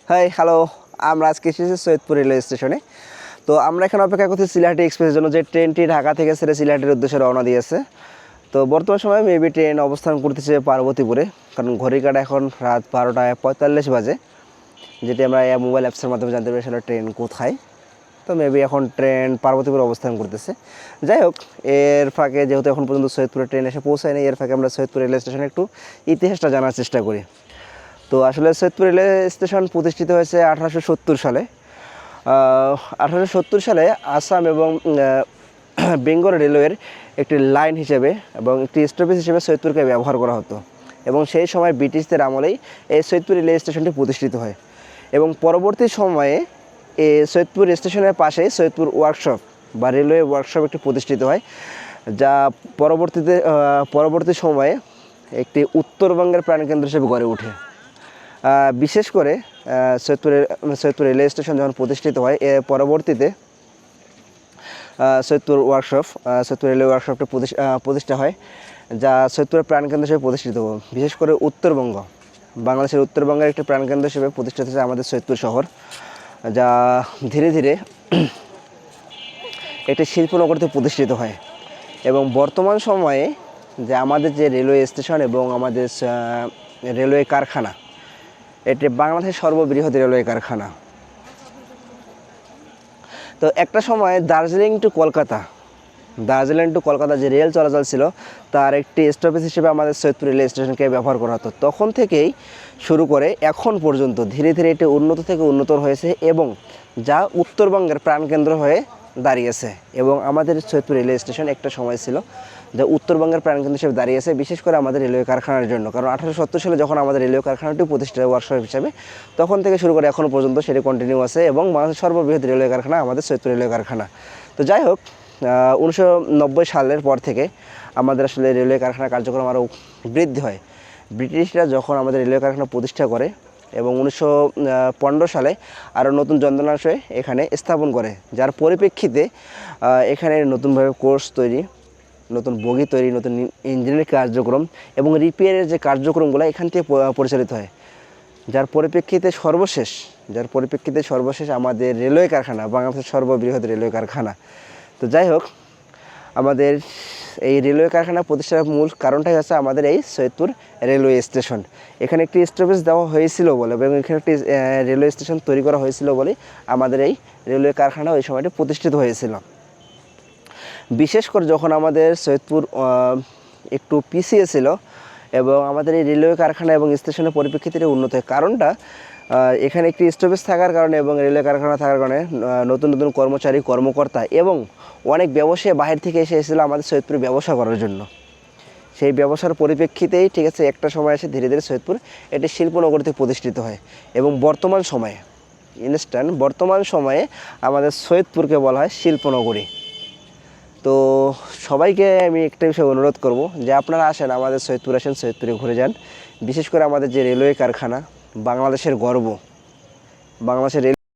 Hi hello, আমরা আজকে এসেছি সৈয়দপুর রেলওয়ে স্টেশনে। তো আমরা এখানে অপেক্ষা করছি সিলেটি এক্সপ্রেসের জন্য, যে ট্রেনটি ঢাকা থেকে ছেড়ে সিলেটের উদ্দেশ্যে রওনা দিয়েছে। তো বর্তমান সময়ে মেবি ট্রেন অবস্থান করতেছে পার্বতীপুরে, কারণ ঘড়ি কাটা এখন রাত 12:45 বাজে, যেটি আমরা মোবাইল অ্যাপসের মাধ্যমে জানতে পারি সেটা ট্রেন কোথায়। তো মেবি এখন ট্রেন পার্বতীপুরে অবস্থান করতেছে। যাই হোক, এর ফাঁকে যেহেতু এখন পর্যন্ত সৈয়দপুরে ট্রেন এসে পৌঁছায়নি, এর ফাঁকে আমরা সৈয়দপুর রেলওয়ে স্টেশনে একটু ইতিহাসটা জানার চেষ্টা করি। তো আসলে সৈয়দপুর রেলওয়ে স্টেশন প্রতিষ্ঠিত হয়েছে 1870 সালে। 1870 সালে আসাম এবং বেঙ্গল রেলওয়ের একটি লাইন হিসেবে এবং একটি স্টপেজ হিসেবে সৈয়দপুরকে ব্যবহার করা হতো, এবং সেই সময় ব্রিটিশদের আমলেই এই সৈয়দপুর রেলওয়ে স্টেশনটি প্রতিষ্ঠিত হয়। এবং পরবর্তী সময়ে এই সৈয়দপুর স্টেশনের পাশেই সৈয়দপুর ওয়ার্কশপ বা রেলওয়ে ওয়ার্কশপ একটি প্রতিষ্ঠিত হয়, যা পরবর্তী সময়ে একটি উত্তরবঙ্গের প্রাণকেন্দ্র হিসেবে গড়ে ওঠে। বিশেষ করে সৈয়দপুর রেলওয়ে স্টেশন যখন প্রতিষ্ঠিত হয়, এর পরবর্তীতে সৈয়দপুর রেলওয়ে ওয়ার্কশপটি প্রতিষ্ঠা হয়, যা সৈয়দপুরের প্রাণকেন্দ্র হিসেবে প্রতিষ্ঠিত হয়। বিশেষ করে বাংলাদেশের উত্তরবঙ্গের একটি প্রাণকেন্দ্র হিসেবে প্রতিষ্ঠিত হয়েছে আমাদের সৈয়দপুর শহর, যা ধীরে ধীরে একটি শিল্পনগরীতে প্রতিষ্ঠিত হয়। এবং বর্তমান সময়ে যে আমাদের যে রেলওয়ে স্টেশন এবং আমাদের রেলওয়ে কারখানা, এটি বাংলাদেশের সর্ববৃহৎ রেলওয়ে কারখানা। তো একটা সময় দার্জিলিং টু কলকাতা যে রেল চলাচল ছিল, তার একটি স্টপেজ হিসেবে আমাদের সৈয়দপুর রেলওয়ে স্টেশনকে ব্যবহার করা হতো। তখন থেকেই শুরু করে এখন পর্যন্ত ধীরে ধীরে এটি উন্নত থেকে উন্নতর হয়েছে, এবং যা উত্তরবঙ্গের প্রাণকেন্দ্র হয়ে দাঁড়িয়েছে। এবং আমাদের সৈয়দপুর রেলওয়ে স্টেশন একটা সময় ছিল যা উত্তরবঙ্গের প্রাণকেন্দ্র হিসেবে দাঁড়িয়েছে, বিশেষ করে আমাদের রেলওয়ে কারখানার জন্য। কারণ 1870 সালে যখন আমাদের রেলওয়ে কারখানাটি প্রতিষ্ঠিত হয় ওয়ার্কশপ হিসাবে, তখন থেকে শুরু করে এখনও পর্যন্ত সেটি কন্টিনিউ আছে, এবং বাংলাদেশের সর্ববৃহৎ রেলওয়ে কারখানা আমাদের সৈয়দপুর রেলওয়ে কারখানা। তো যাই হোক, 1990 সালের পর থেকে আমাদের আসলে রেলওয়ে কারখানার কার্যক্রম আরও বৃদ্ধি হয়। ব্রিটিশরা যখন আমাদের রেলওয়ে কারখানা প্রতিষ্ঠা করে এবং 1915 সালে আরও নতুন যন্ত্রাংশে এখানে স্থাপন করে, যার পরিপ্রেক্ষিতে এখানে নতুনভাবে কোর্স তৈরি, নতুন বগি তৈরি, নতুন ইঞ্জিনের কার্যক্রম এবং রিপেয়ারের যে কার্যক্রমগুলো এখান থেকে পরিচালিত হয়, যার পরিপ্রেক্ষিতে সর্বশেষ আমাদের রেলওয়ে কারখানা, বাংলাদেশের সর্ববৃহৎ রেলওয়ে কারখানা। তো যাই হোক, আমাদের এই রেলওয়ে কারখানা প্রতিষ্ঠার মূল কারণটাই হচ্ছে আমাদের এই সৈয়দপুর রেলওয়ে স্টেশন। এখানে একটি স্টপেজ দেওয়া হয়েছিল বলে এবং এখানে একটি রেলওয়ে স্টেশন তৈরি করা হয়েছিল বলে আমাদের এই রেলওয়ে কারখানা ওই সময়টি প্রতিষ্ঠিত হয়েছিল। বিশেষ করে যখন আমাদের সৈয়দপুর একটু পিছিয়ে ছিল এবং আমাদের এই রেলওয়ে কারখানা এবং স্টেশনের পরিপ্রেক্ষিতে উন্নত হয়, কারণটা এখানে একটি স্টপেজ থাকার কারণে এবং রেলওয়ে কারখানা থাকার কারণে নতুন নতুন কর্মকর্তা এবং অনেক ব্যবসায়ী বাহির থেকে এসেছিল আমাদের সৈয়দপুরে ব্যবসা করার জন্য। সেই ব্যবসার পরিপ্রেক্ষিতেই ঠিক আছে একটা সময় এসে ধীরে ধীরে সৈয়দপুর এটি শিল্পনগরীতে প্রতিষ্ঠিত হয়। এবং বর্তমান সময়ে আমাদের সৈয়দপুরকে বলা হয় শিল্পনগরী। তো সবাইকে আমি একটা বিষয় অনুরোধ করব যে আপনারা আসেন, আমাদের সৈয়দপুরে ঘুরে যান। বিশেষ করে আমাদের যে রেলওয়ে কারখানা, বাংলাদেশের গর্ব, বাংলাদেশের